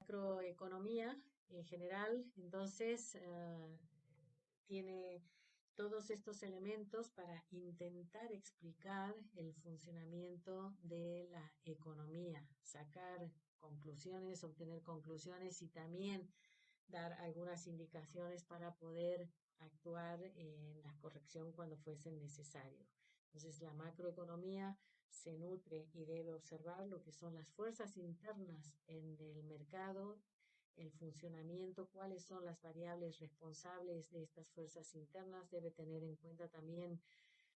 macroeconomía en general, entonces, tiene todos estos elementos para intentar explicar el funcionamiento de la economía, sacar conclusiones, obtener conclusiones y también dar algunas indicaciones para poder actuar en la corrección cuando fuese necesario. Entonces, la macroeconomía se nutre y debe observar lo que son las fuerzas internas en el mercado, el funcionamiento, cuáles son las variables responsables de estas fuerzas internas, debe tener en cuenta también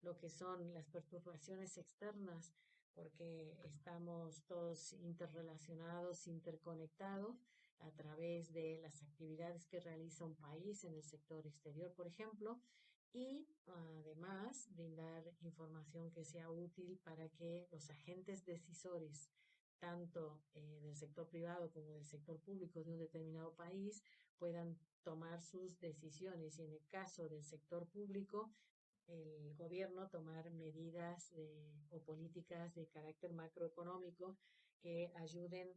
lo que son las perturbaciones externas, porque estamos todos interrelacionados, interconectados a través de las actividades que realiza un país en el sector exterior, por ejemplo, y además brindar información que sea útil para que los agentes decisores, tanto del sector privado como del sector público de un determinado país, puedan tomar sus decisiones y en el caso del sector público, el gobierno tomar medidas o políticas de carácter macroeconómico que ayuden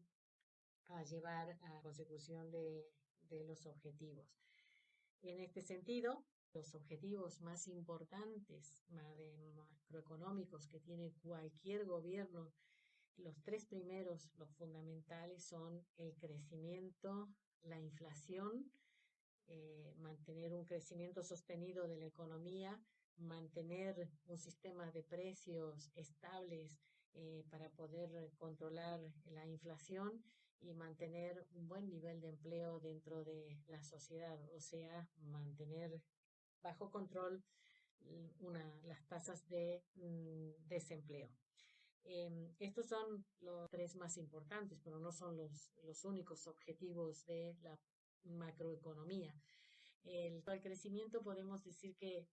a llevar a la consecución de los objetivos. En este sentido, los objetivos más importantes macroeconómicos que tiene cualquier gobierno, los tres primeros, los fundamentales, son el crecimiento, la inflación, mantener un crecimiento sostenido de la economía, mantener un sistema de precios estables para poder controlar la inflación y mantener un buen nivel de empleo dentro de la sociedad, o sea, mantener bajo control las tasas de desempleo. Estos son los tres más importantes, pero no son los únicos objetivos de la macroeconomía. El crecimiento podemos decir que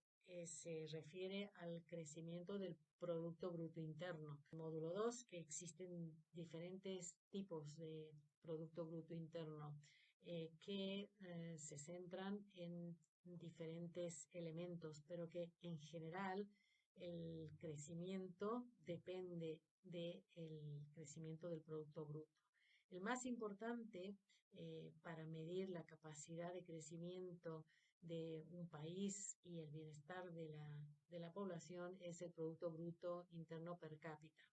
se refiere al crecimiento del Producto Bruto Interno. Módulo 2, que existen diferentes tipos de Producto Bruto Interno que se centran en diferentes elementos, pero que en general el crecimiento depende del crecimiento del Producto Bruto. El más importante para medir la capacidad de crecimiento de un país y el bienestar de la población es el Producto Bruto Interno per cápita.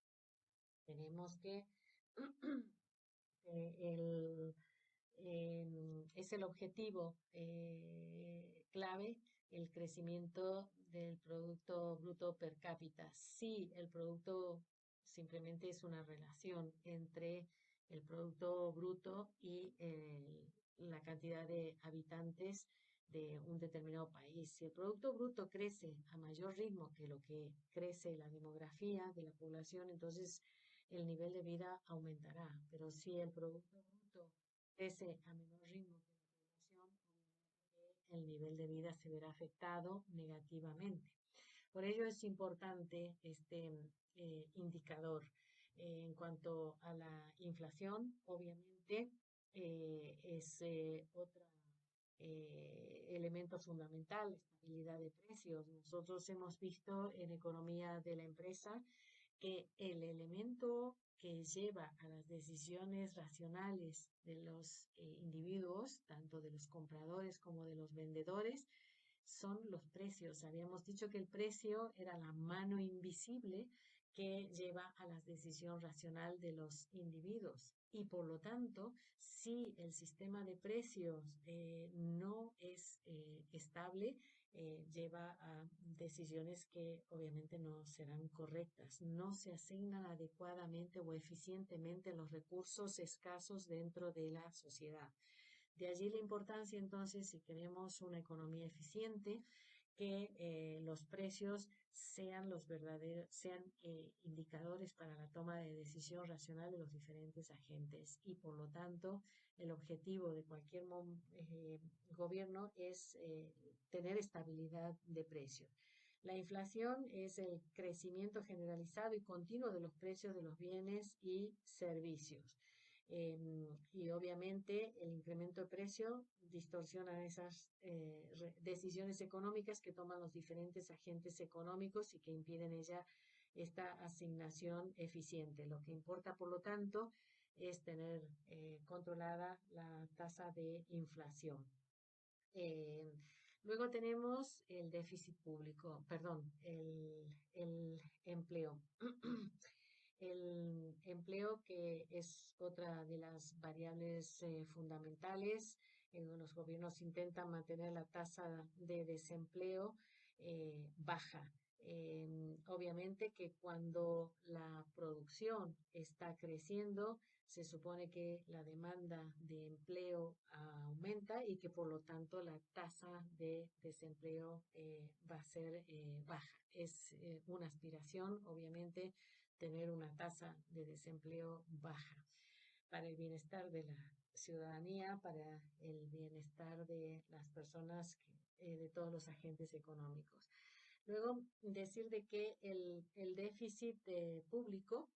Tenemos que el, es el objetivo clave, el crecimiento del Producto Bruto per cápita. Si el producto simplemente es una relación entre el Producto Bruto y la cantidad de habitantes de un determinado país. Si el Producto Bruto crece a mayor ritmo que lo que crece la demografía de la población, entonces el nivel de vida aumentará. Pero si el Producto Bruto crece a menor ritmo que la población, obviamente el nivel de vida se verá afectado negativamente. Por ello es importante este indicador. En cuanto a la inflación, obviamente es otro elemento fundamental, estabilidad de precios. Nosotros hemos visto en economía de la empresa que el elemento que lleva a las decisiones racionales de los individuos, tanto de los compradores como de los vendedores, son los precios. Habíamos dicho que el precio era la mano invisible que lleva a la decisión racional de los individuos. Y por lo tanto, si el sistema de precios no es estable, lleva a decisiones que obviamente no serán correctas. No se asignan adecuadamente o eficientemente los recursos escasos dentro de la sociedad. De allí la importancia entonces, si queremos una economía eficiente, que los precios sean los verdaderos, sean indicadores para la toma de decisión racional de los diferentes agentes y por lo tanto el objetivo de cualquier gobierno es tener estabilidad de precios. La inflación es el crecimiento generalizado y continuo de los precios de los bienes y servicios. Y obviamente el incremento de precio distorsiona esas decisiones económicas que toman los diferentes agentes económicos y que impiden esta asignación eficiente. Lo que importa, por lo tanto, es tener controlada la tasa de inflación. Eh, Luego tenemos el déficit público, perdón, el empleo. El empleo que es otra de las variables fundamentales. Los gobiernos intentan mantener la tasa de desempleo baja. Obviamente que cuando la producción está creciendo, se supone que la demanda de empleo aumenta y que por lo tanto la tasa de desempleo va a ser baja. Es una aspiración, obviamente, tener una tasa de desempleo baja para el bienestar de la ciudadanía, para el bienestar de las personas, de todos los agentes económicos. Luego, decir de que el déficit público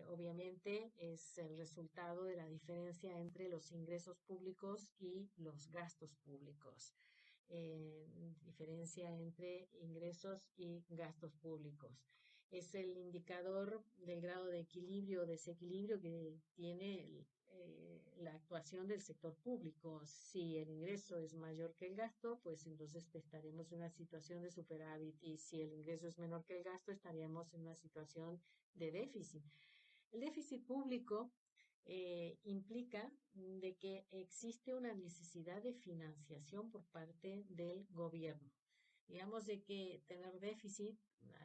obviamente es el resultado de la diferencia entre los ingresos públicos y los gastos públicos. Diferencia entre ingresos y gastos públicos. Es el indicador del grado de equilibrio o desequilibrio que tiene la actuación del sector público. Si el ingreso es mayor que el gasto, pues entonces estaremos en una situación de superávit, y si el ingreso es menor que el gasto, estaríamos en una situación de déficit. El déficit público implica de que existe una necesidad de financiación por parte del gobierno. Digamos de que tener déficit,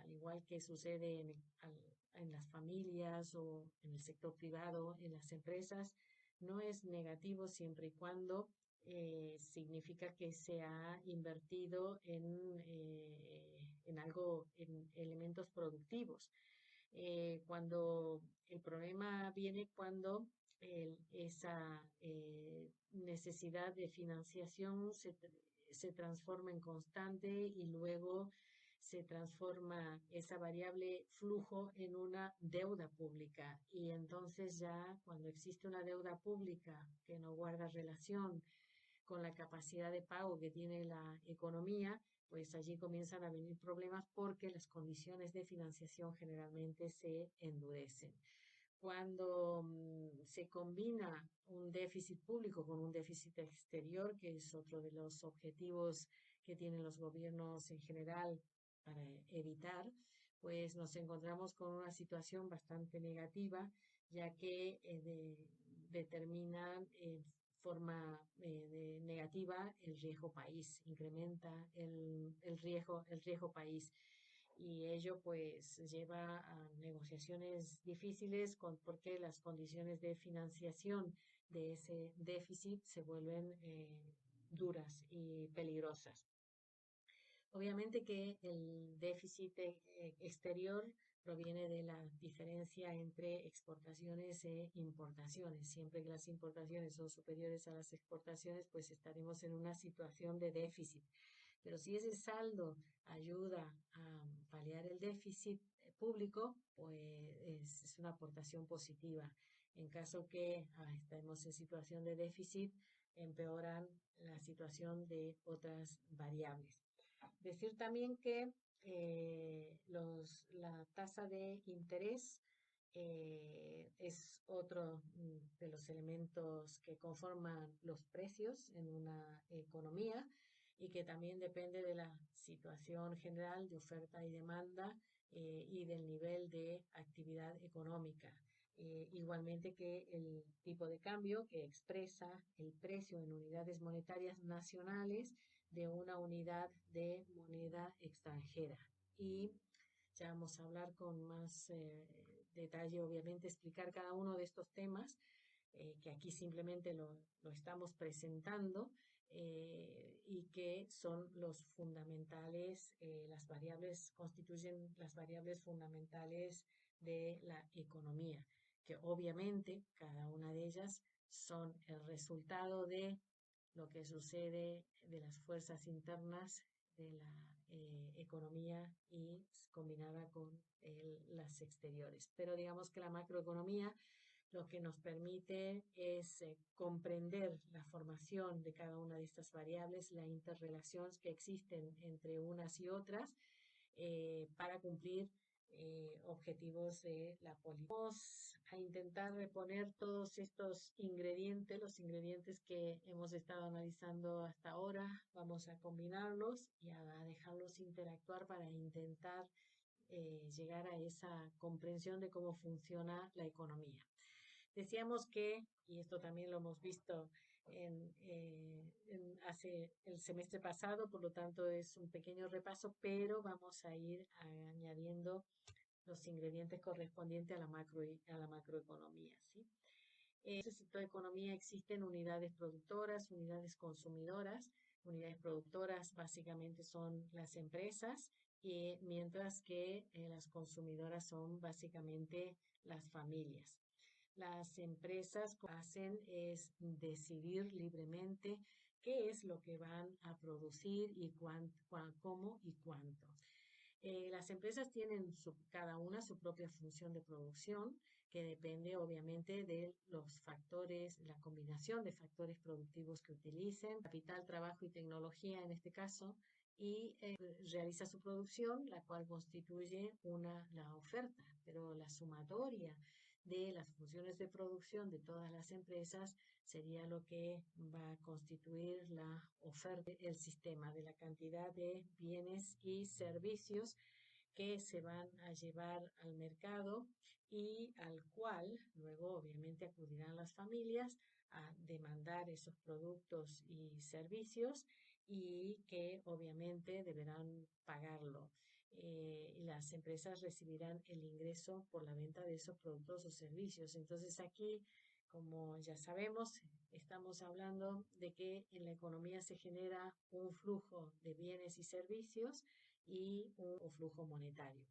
al igual que sucede en las familias o en el sector privado, en las empresas, no es negativo siempre y cuando significa que se ha invertido en algo, en elementos productivos. Cuando el problema viene cuando esa necesidad de financiación se transforma en constante y luego se transforma esa variable flujo en una deuda pública. Y entonces ya cuando existe una deuda pública que no guarda relación con la capacidad de pago que tiene la economía, pues allí comienzan a venir problemas porque las condiciones de financiación generalmente se endurecen. Cuando se combina un déficit público con un déficit exterior, que es otro de los objetivos que tienen los gobiernos en general para evitar, pues nos encontramos con una situación bastante negativa, ya que determina forma negativa el riesgo país, incrementa el riesgo país, y ello pues lleva a negociaciones difíciles porque las condiciones de financiación de ese déficit se vuelven duras y peligrosas. Obviamente que el déficit exterior proviene de la diferencia entre exportaciones e importaciones. Siempre que las importaciones son superiores a las exportaciones, pues estaremos en una situación de déficit. Pero si ese saldo ayuda a paliar el déficit público, pues es una aportación positiva. En caso que estemos en situación de déficit, empeoran la situación de otras variables. Decir también que la tasa de interés es otro de los elementos que conforman los precios en una economía, y que también depende de la situación general de oferta y demanda y del nivel de actividad económica. Igualmente que el tipo de cambio, que expresa el precio en unidades monetarias nacionales de una unidad de moneda extranjera. Y ya vamos a hablar con más detalle, obviamente, explicar cada uno de estos temas, que aquí simplemente lo estamos presentando, y que son los fundamentales, las variables, constituyen las variables fundamentales de la economía, que obviamente cada una de ellas son el resultado de lo que sucede, de las fuerzas internas de la economía y combinada con las exteriores. Pero digamos que la macroeconomía lo que nos permite es comprender la formación de cada una de estas variables, la interrelación que existen entre unas y otras para cumplir objetivos de la política. a intentar reponer todos estos ingredientes, los ingredientes que hemos estado analizando hasta ahora. Vamos a combinarlos y a dejarlos interactuar para intentar llegar a esa comprensión de cómo funciona la economía. Decíamos que, y esto también lo hemos visto hace el semestre pasado, por lo tanto es un pequeño repaso, pero vamos a ir añadiendo los ingredientes correspondientes a la macroeconomía, ¿sí? En el sector de economía existen unidades productoras, unidades consumidoras. Unidades productoras básicamente son las empresas, mientras que las consumidoras son básicamente las familias. Las empresas lo que hacen es decidir libremente qué es lo que van a producir y cómo y cuánto. Las empresas tienen cada una su propia función de producción, que depende obviamente de los factores, la combinación de factores productivos que utilicen, capital, trabajo y tecnología en este caso, y realiza su producción, la cual constituye la oferta, pero la sumatoria de las funciones de producción de todas las empresas sería lo que va a constituir la oferta del sistema, de la cantidad de bienes y servicios que se van a llevar al mercado y al cual luego obviamente acudirán las familias a demandar esos productos y servicios y que obviamente deberán pagarlo. Las empresas recibirán el ingreso por la venta de esos productos o servicios. Entonces aquí, como ya sabemos, estamos hablando de que en la economía se genera un flujo de bienes y servicios y un flujo monetario.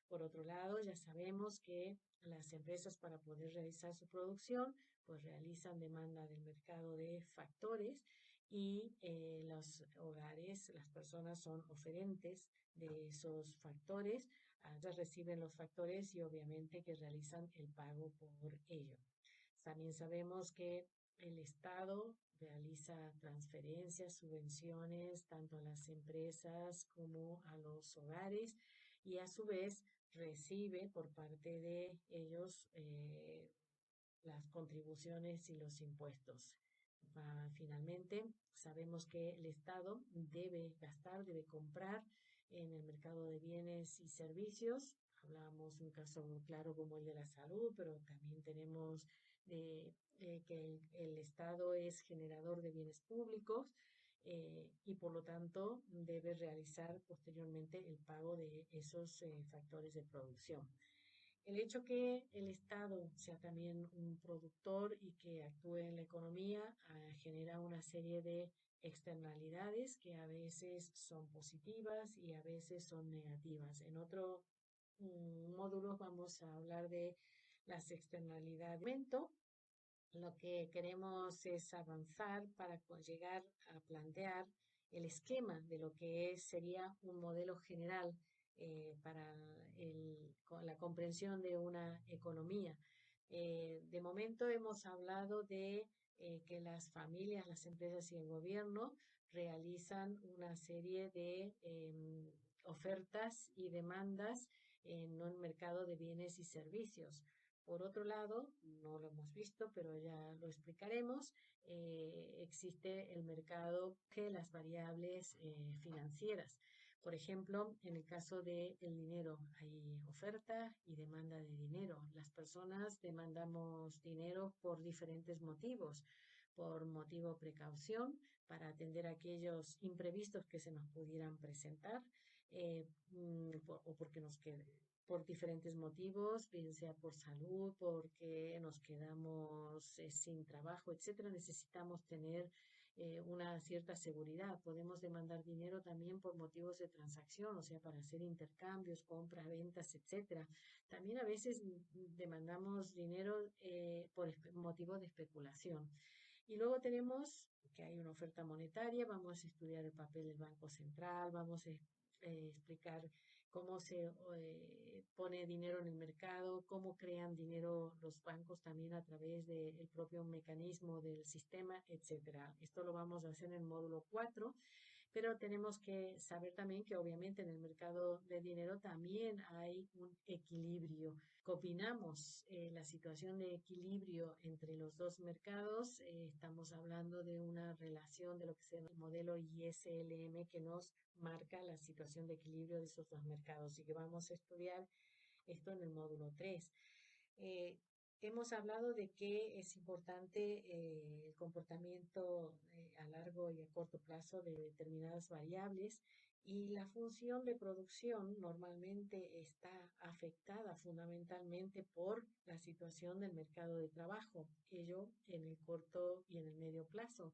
Por otro lado, ya sabemos que las empresas para poder realizar su producción, pues realizan demanda del mercado de factores y los hogares, las personas son oferentes de esos factores, ellas reciben los factores y obviamente que realizan el pago por ello. También sabemos que el Estado realiza transferencias, subvenciones, tanto a las empresas como a los hogares, y a su vez recibe por parte de ellos las contribuciones y los impuestos. Finalmente, sabemos que el Estado debe gastar, debe comprar en el mercado de bienes y servicios. Hablábamos un caso claro como el de la salud, pero también tenemos que el Estado es generador de bienes públicos y por lo tanto debe realizar posteriormente el pago de esos factores de producción. El hecho que el Estado sea también un productor y que actúe en la economía genera una serie de externalidades que a veces son positivas y a veces son negativas. En otro módulo vamos a hablar de las externalidades. Lo que queremos es avanzar para llegar a plantear el esquema de lo que sería un modelo general para la comprensión de una economía. De momento hemos hablado de que las familias, las empresas y el gobierno realizan una serie de ofertas y demandas en un mercado de bienes y servicios. Por otro lado, no lo hemos visto, pero ya lo explicaremos, existe el mercado que las variables financieras. Por ejemplo, en el caso del dinero, hay oferta y demanda de dinero. Las personas demandamos dinero por diferentes motivos. Por motivo precaución, para atender aquellos imprevistos que se nos pudieran presentar, o porque nos quede por diferentes motivos, bien sea por salud, porque nos quedamos sin trabajo, etcétera, necesitamos tener una cierta seguridad. Podemos demandar dinero también por motivos de transacción, o sea, para hacer intercambios, compras, ventas, etcétera. También a veces demandamos dinero por motivos de especulación. Y luego tenemos que hay una oferta monetaria, vamos a estudiar el papel del Banco Central, vamos a explicar cómo se pone dinero en el mercado, cómo crean dinero los bancos también a través del propio mecanismo del sistema, etcétera. Esto lo vamos a hacer en el módulo 4, Pero tenemos que saber también que obviamente en el mercado de dinero también hay un equilibrio. ¿Qué opinamos? La situación de equilibrio entre los dos mercados, estamos hablando de una relación de lo que se llama el modelo ISLM que nos marca la situación de equilibrio de esos dos mercados y que vamos a estudiar esto en el módulo 3. Eh, Hemos hablado de que es importante el comportamiento a largo y a corto plazo de determinadas variables y la función de producción normalmente está afectada fundamentalmente por la situación del mercado de trabajo, ello en el corto y en el medio plazo.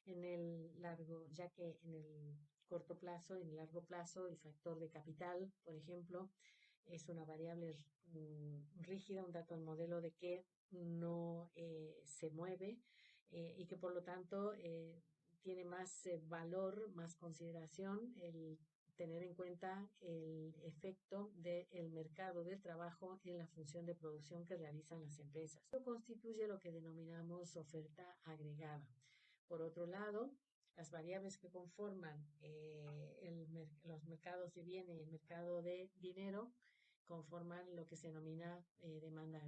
En el largo, ya que en el corto plazo y en el largo plazo el factor de capital, por ejemplo, es una variable rígida, un dato del modelo de que no se mueve y que por lo tanto tiene más valor, más consideración el tener en cuenta el efecto del mercado del trabajo en la función de producción que realizan las empresas. Esto constituye lo que denominamos oferta agregada. Por otro lado, las variables que conforman los mercados de bienes y el mercado de dinero conforman lo que se denomina demanda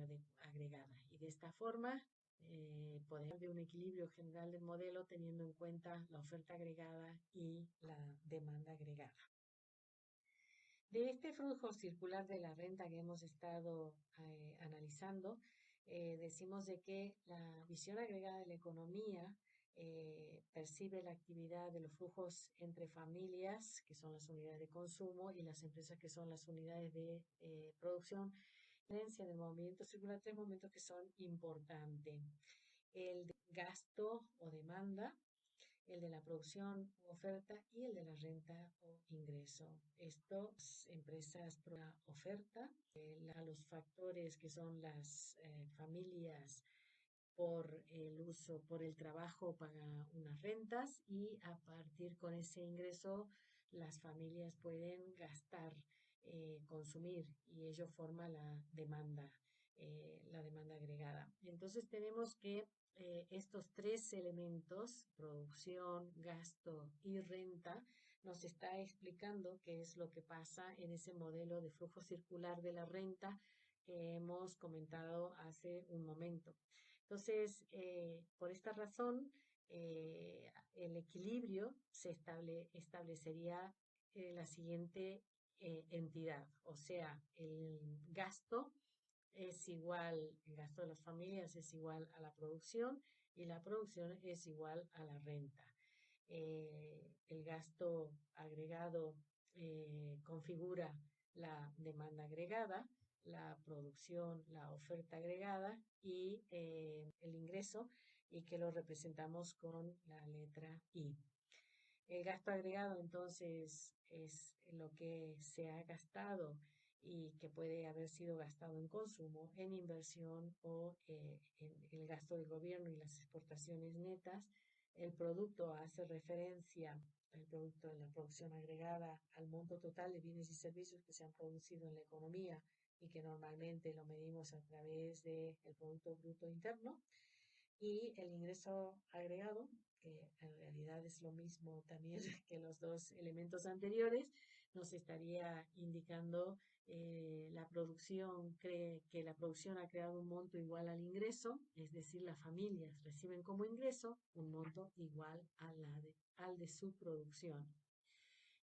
agregada. Y de esta forma podemos hablar de un equilibrio general del modelo teniendo en cuenta la oferta agregada y la demanda agregada. De este flujo circular de la renta que hemos estado analizando, decimos de que la visión agregada de la economía percibe la actividad de los flujos entre familias, que son las unidades de consumo, y las empresas, que son las unidades de producción. La diferencia del movimiento circular, tres momentos que son importantes. El de gasto o demanda, el de la producción u oferta y el de la renta o ingreso. Estas empresas por la oferta, los factores que son las familias por el uso, por el trabajo paga unas rentas y a partir con ese ingreso las familias pueden gastar, consumir y ello forma la demanda agregada. Entonces tenemos que estos tres elementos, producción, gasto y renta, nos está explicando qué es lo que pasa en ese modelo de flujo circular de la renta que hemos comentado hace un momento. Entonces, por esta razón, el equilibrio se establecería la siguiente entidad, o sea, el gasto de las familias es igual a la producción y la producción es igual a la renta. El gasto agregado configura la demanda agregada, la producción, la oferta agregada y el ingreso, y que lo representamos con la letra I. El gasto agregado entonces es lo que se ha gastado y que puede haber sido gastado en consumo, en inversión o en el gasto del gobierno y las exportaciones netas. El producto hace referencia, el producto de la producción agregada, al monto total de bienes y servicios que se han producido en la economía y que normalmente lo medimos a través del Producto Bruto Interno. Y el ingreso agregado, que en realidad es lo mismo también que los dos elementos anteriores, nos estaría indicando la producción, cree que la producción ha creado un monto igual al ingreso, es decir, las familias reciben como ingreso un monto igual al de su producción.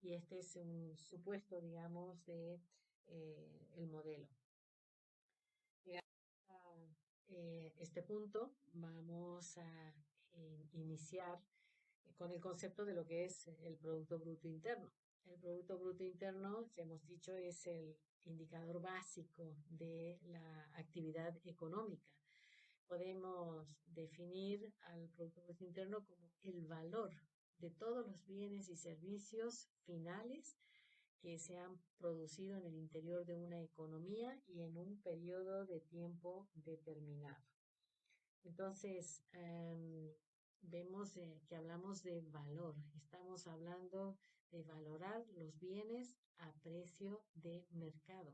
Y este es un supuesto, digamos, de el modelo. Este punto vamos a iniciar con el concepto de lo que es el Producto Bruto Interno. El Producto Bruto Interno, ya hemos dicho, es el indicador básico de la actividad económica. Podemos definir al Producto Bruto Interno como el valor de todos los bienes y servicios finales que se han producido en el interior de una economía y en un periodo de tiempo determinado. Entonces, vemos que hablamos de valor. Estamos hablando de valorar los bienes a precio de mercado.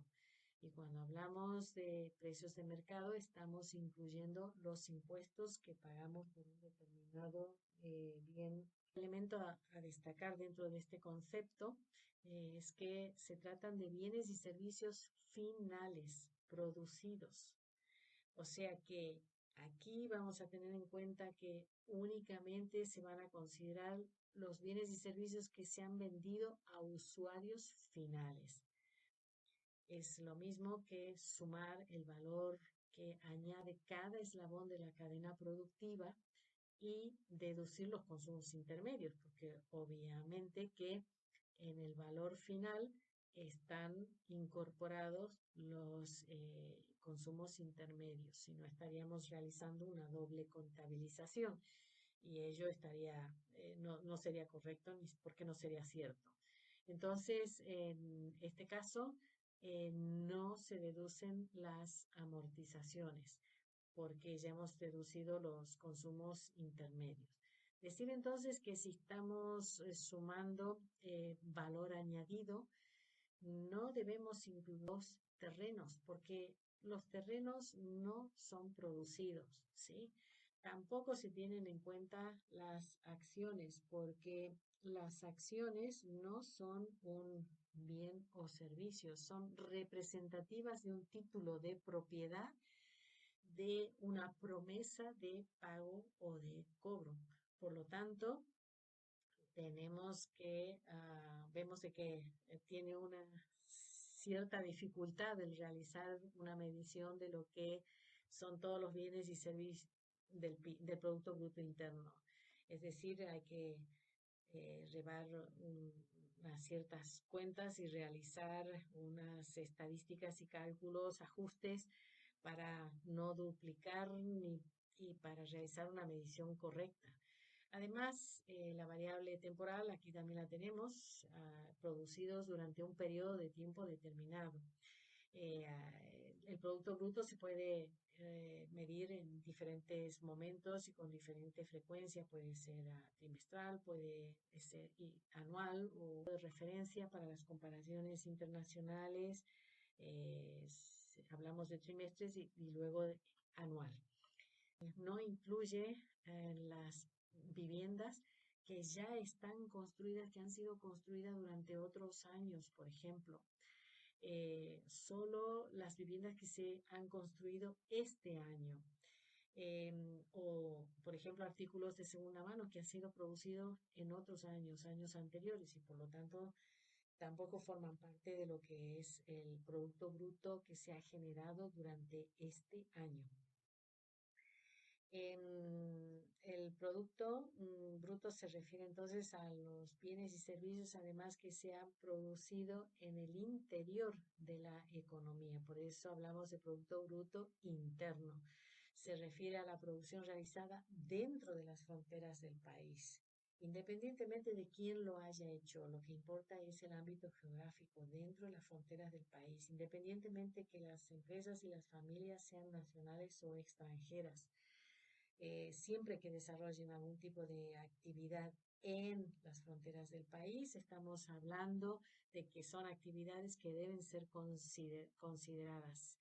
Y cuando hablamos de precios de mercado, estamos incluyendo los impuestos que pagamos por un determinado bien elemento a destacar dentro de este concepto es que se tratan de bienes y servicios finales, producidos. O sea que aquí vamos a tener en cuenta que únicamente se van a considerar los bienes y servicios que se han vendido a usuarios finales. Es lo mismo que sumar el valor que añade cada eslabón de la cadena productiva y deducir los consumos intermedios, porque obviamente que en el valor final están incorporados los consumos intermedios, si no estaríamos realizando una doble contabilización y ello no sería correcto ni porque no sería cierto. Entonces, en este caso, no se deducen las amortizaciones porque ya hemos deducido los consumos intermedios. Decir entonces que si estamos sumando valor añadido, no debemos incluir los terrenos, porque los terrenos no son producidos, ¿sí? Tampoco se tienen en cuenta las acciones, porque las acciones no son un bien o servicio, son representativas de un título de propiedad, de una promesa de pago o de cobro. Por lo tanto, vemos de que tiene una cierta dificultad el realizar una medición de lo que son todos los bienes y servicios del Producto Bruto Interno. Es decir, hay que llevar unas ciertas cuentas y realizar unas estadísticas y cálculos, ajustes para no duplicar y para realizar una medición correcta. Además, la variable temporal, aquí también la tenemos, producidos durante un periodo de tiempo determinado. El Producto Bruto se puede medir en diferentes momentos y con diferente frecuencia, puede ser trimestral, puede ser anual o de referencia para las comparaciones internacionales. Hablamos de trimestres y luego anual. No incluye las viviendas que ya están construidas, que han sido construidas durante otros años, por ejemplo. Solo las viviendas que se han construido este año. O, por ejemplo, artículos de segunda mano que han sido producidos en otros años, años anteriores, y por lo tanto tampoco forman parte de lo que es el Producto Bruto que se ha generado durante este año. El Producto Bruto se refiere entonces a los bienes y servicios, además que se han producido en el interior de la economía. Por eso hablamos de Producto Bruto Interno. Se refiere a la producción realizada dentro de las fronteras del país. Independientemente de quién lo haya hecho, lo que importa es el ámbito geográfico dentro de las fronteras del país, independientemente que las empresas y las familias sean nacionales o extranjeras. Siempre que desarrollen algún tipo de actividad en las fronteras del país, estamos hablando de que son actividades que deben ser consideradas.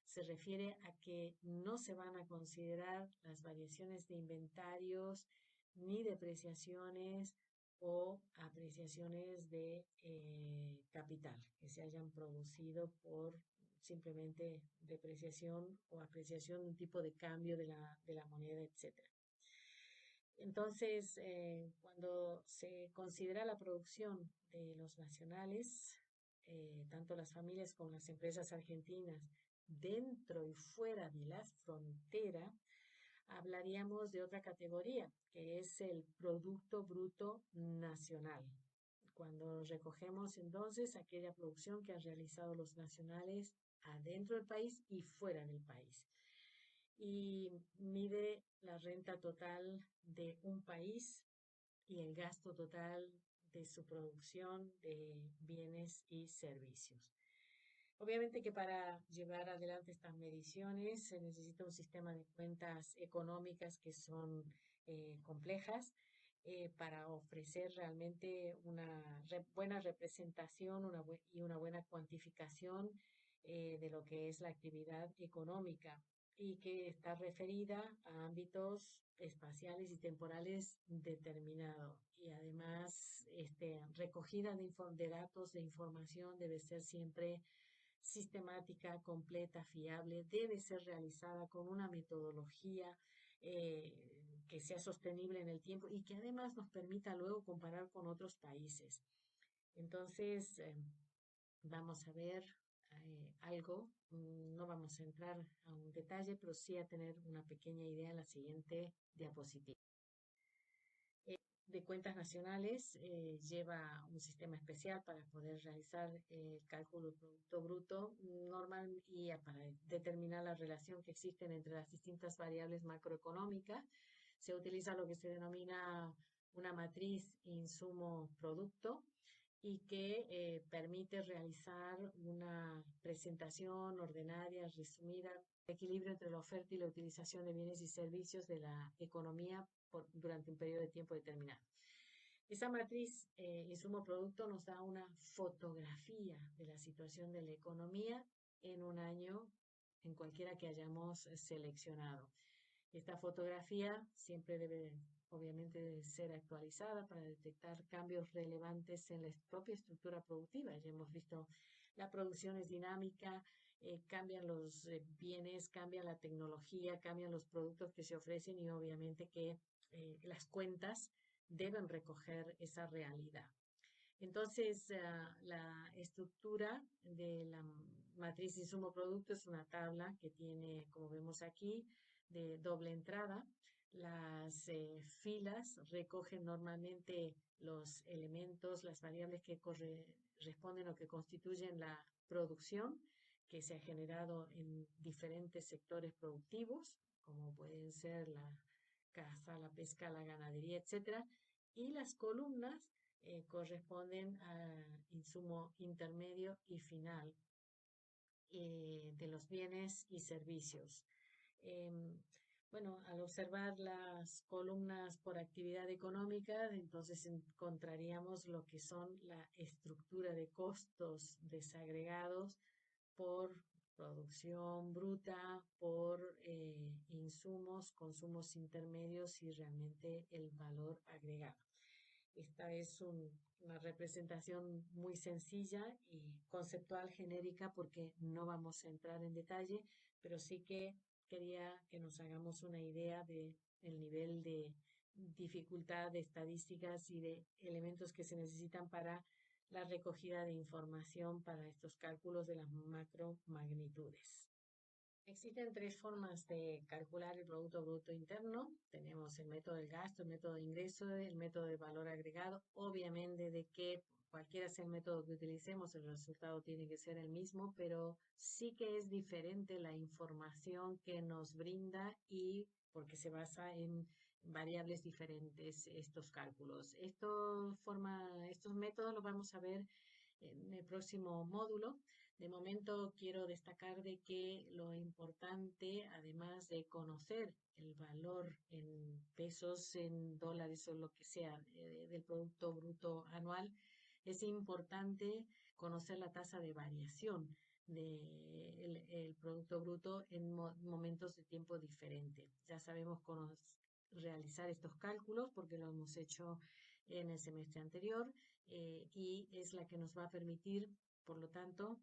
Se refiere a que no se van a considerar las variaciones de inventarios ni depreciaciones o apreciaciones de capital que se hayan producido por simplemente depreciación o apreciación de un tipo de cambio de la moneda, etcétera. Entonces, cuando se considera la producción de los nacionales, tanto las familias como las empresas argentinas, dentro y fuera de la frontera, hablaríamos de otra categoría, que es el Producto Bruto Nacional. Cuando recogemos entonces aquella producción que han realizado los nacionales adentro del país y fuera del país. Y mide la renta total de un país y el gasto total de su producción de bienes y servicios. Obviamente que para llevar adelante estas mediciones se necesita un sistema de cuentas económicas que son complejas para ofrecer realmente una buena representación y una buena cuantificación de lo que es la actividad económica. y que está referida a ámbitos espaciales y temporales determinados. Y además, recogida de datos, de información debe ser siempre sistemática, completa, fiable, debe ser realizada con una metodología eh, que sea sostenible en el tiempo y que además nos permita luego comparar con otros países. Entonces, vamos a ver algo, no vamos a entrar a un detalle, pero sí a tener una pequeña idea en la siguiente diapositiva. De cuentas nacionales lleva un sistema especial para poder realizar el cálculo del Producto Bruto normal y para determinar la relación que existe entre las distintas variables macroeconómicas. Se utiliza lo que se denomina una matriz insumo-producto y que permite realizar una presentación ordenada, resumida, equilibrio entre la oferta y la utilización de bienes y servicios de la economía durante un periodo de tiempo determinado. Esa matriz insumo-producto nos da una fotografía de la situación de la economía en un año, en cualquiera que hayamos seleccionado. Esta fotografía siempre debe, obviamente, ser actualizada para detectar cambios relevantes en la propia estructura productiva. Ya hemos visto, la producción es dinámica, cambian los bienes, cambia la tecnología, cambian los productos que se ofrecen y obviamente que las cuentas deben recoger esa realidad. Entonces, la estructura de la matriz insumo-producto es una tabla que tiene, como vemos aquí, de doble entrada. Las filas recogen normalmente los elementos, las variables que corresponden o que constituyen la producción que se ha generado en diferentes sectores productivos, como pueden ser la caza, la pesca, la ganadería, etcétera. Y las columnas corresponden a insumo intermedio y final de los bienes y servicios. Eh, bueno, al observar las columnas por actividad económica, entonces encontraríamos lo que son la estructura de costos desagregados por producción bruta, por insumos, consumos intermedios y realmente el valor agregado. Esta es una representación muy sencilla y conceptual, genérica, porque no vamos a entrar en detalle, pero sí que quería que nos hagamos una idea del nivel de dificultad de estadísticas y de elementos que se necesitan para la recogida de información para estos cálculos de las macro magnitudes. Existen tres formas de calcular el Producto Bruto Interno. Tenemos el método del gasto, el método de ingreso, el método de valor agregado. Obviamente de que cualquiera sea el método que utilicemos, el resultado tiene que ser el mismo, pero sí que es diferente la información que nos brinda y porque se basa en variables diferentes estos cálculos. Estos métodos los vamos a ver en el próximo módulo. De momento quiero destacar de que lo importante, además de conocer el valor en pesos, en dólares o lo que sea del Producto Bruto anual, es importante conocer la tasa de variación del Producto Bruto en momentos de tiempo diferentes. Ya sabemos realizar estos cálculos porque lo hemos hecho en el semestre anterior y es la que nos va a permitir, por lo tanto,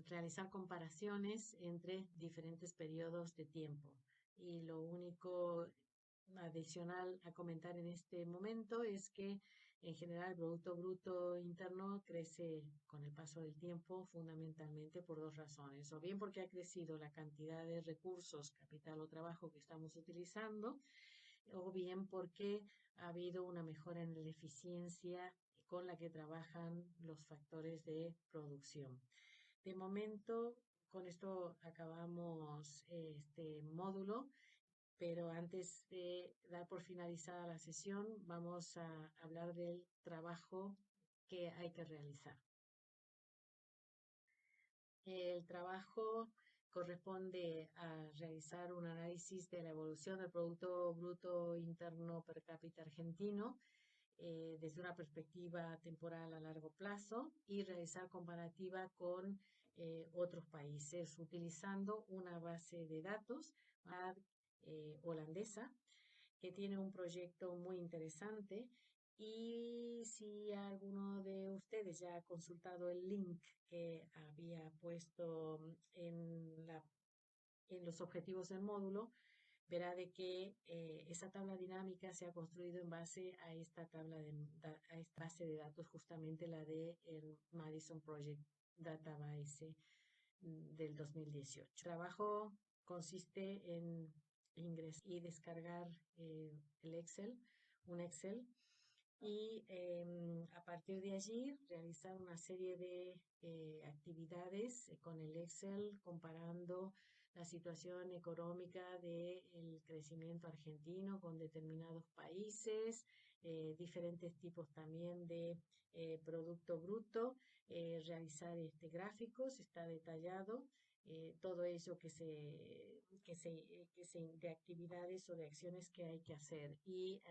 realizar comparaciones entre diferentes periodos de tiempo. Y lo único adicional a comentar en este momento es que en general el Producto Bruto Interno crece con el paso del tiempo fundamentalmente por dos razones, o bien porque ha crecido la cantidad de recursos, capital o trabajo que estamos utilizando, o bien porque ha habido una mejora en la eficiencia con la que trabajan los factores de producción. De momento, con esto acabamos este módulo, pero antes de dar por finalizada la sesión, vamos a hablar del trabajo que hay que realizar. El trabajo corresponde a realizar un análisis de la evolución del Producto Bruto Interno per cápita argentino desde una perspectiva temporal a largo plazo y realizar comparativa con otros países utilizando una base de datos holandesa que tiene un proyecto muy interesante. Y si alguno de ustedes ya ha consultado el link que había puesto en los objetivos del módulo, verá de que esa tabla dinámica se ha construido en base a esta a esta base de datos, justamente la de el Madison Project Database del 2018. El trabajo consiste en ingresar y descargar el Excel, un Excel, y a partir de allí realizar una serie de actividades con el Excel, comparando la situación económica del crecimiento argentino con determinados países, diferentes tipos también de producto bruto, realizar gráficos, está detallado todo eso de actividades o de acciones que hay que hacer. Y